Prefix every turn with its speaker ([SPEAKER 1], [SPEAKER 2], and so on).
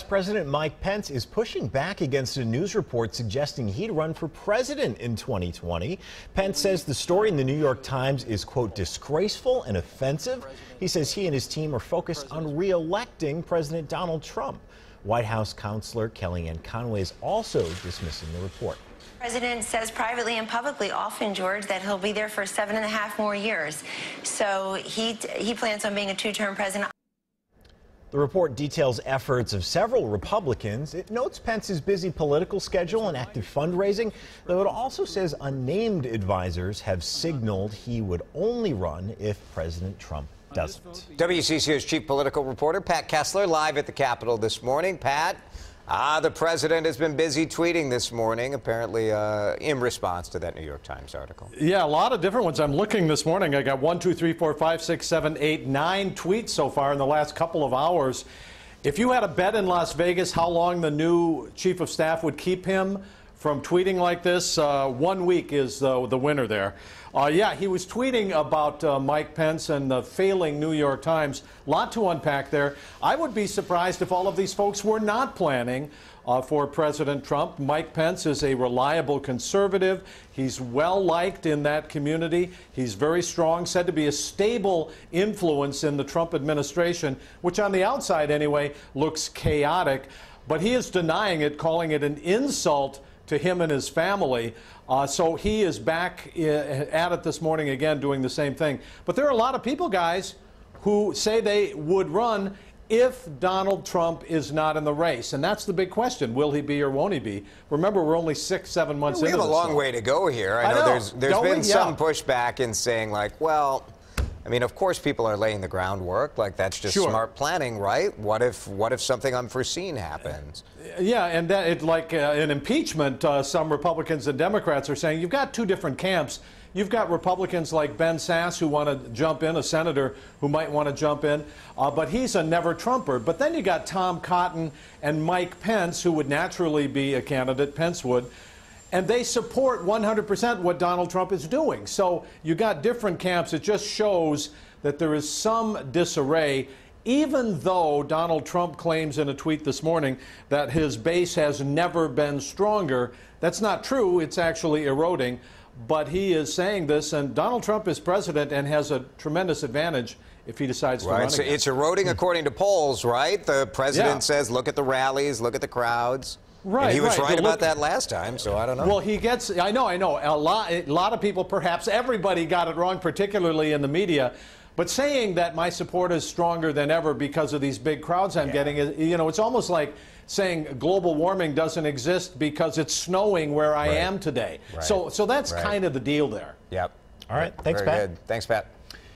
[SPEAKER 1] President Mike Pence is pushing back against a news report suggesting he'd run for president in 2020. Pence says the story in the New York Times is, quote, disgraceful and offensive. He says he and his team are focused on re-electing President Donald Trump. White House counselor Kellyanne Conway is also dismissing the report.
[SPEAKER 2] The president says privately and publicly often, George, that he'll be there for 7.5 more years. So he plans on being a two-term president.
[SPEAKER 1] The report details efforts of several Republicans. It notes Pence's busy political schedule and active fundraising, though it also says unnamed advisors have signaled he would only run if President Trump doesn't.
[SPEAKER 3] WCCO's chief political reporter, Pat Kessler, live at the Capitol this morning. Pat, the president has been busy tweeting this morning, apparently in response to that New York Times article.
[SPEAKER 4] Yeah, a lot of different ones. I'm looking this morning. I got 1, 2, 3, 4, 5, 6, 7, 8, 9 tweets so far in the last couple of hours. If you had a bet in Las Vegas how long the new chief of staff would keep him from tweeting like this, 1 week is the winner there. Yeah, he was tweeting about Mike Pence and the failing New York Times. A lot to unpack there. I would be surprised if all of these folks were not planning for President Trump. Mike Pence is a reliable conservative. He's well-liked in that community. He's very strong, said to be a stable influence in the Trump administration, which on the outside anyway looks chaotic. But he is denying it, calling it an insult to him and his family. So he is back at it this morning again doing the same thing. But there are a lot of people, guys, who say they would run if Donald Trump is not in the race. And that's the big question. Will he be or won't he be? Remember, we're only 6, 7 months into this.
[SPEAKER 3] We have a long way to go here. I know there's been some pushback in saying, like, well, I mean, of course people are laying the groundwork. Like, that's just smart planning, right? What if something unforeseen happens?
[SPEAKER 4] Yeah, and that like an impeachment, some Republicans and Democrats are saying you've got two different camps. You've got Republicans like Ben Sasse who want to jump in, a senator who might want to jump in, but he's a never-Trumper. But then you got Tom Cotton and Mike Pence, who would naturally be a candidate, Pence would, and they support 100% what Donald Trump is doing. So you got different camps. It just shows that there is some disarray, even though Donald Trump claims in a tweet this morning that his base has never been stronger. That's not true. It's actually eroding. But he is saying this, and Donald Trump is president and has a tremendous advantage if he decides to run again.
[SPEAKER 3] So it's eroding according to polls, right? The president says, look at the rallies, look at the crowds. Right, and he was right about that last time, so I don't know.
[SPEAKER 4] Well, he gets, I know, a lot of people, perhaps everybody got it wrong, particularly in the media. But saying that my support is stronger than ever because of these big crowds I'm getting, you know, it's almost like saying global warming doesn't exist because it's snowing where I am today. So that's kind of the deal there.
[SPEAKER 3] Yep.
[SPEAKER 1] All right. Thanks,
[SPEAKER 3] Very
[SPEAKER 1] Pat.
[SPEAKER 3] good. Thanks, Pat.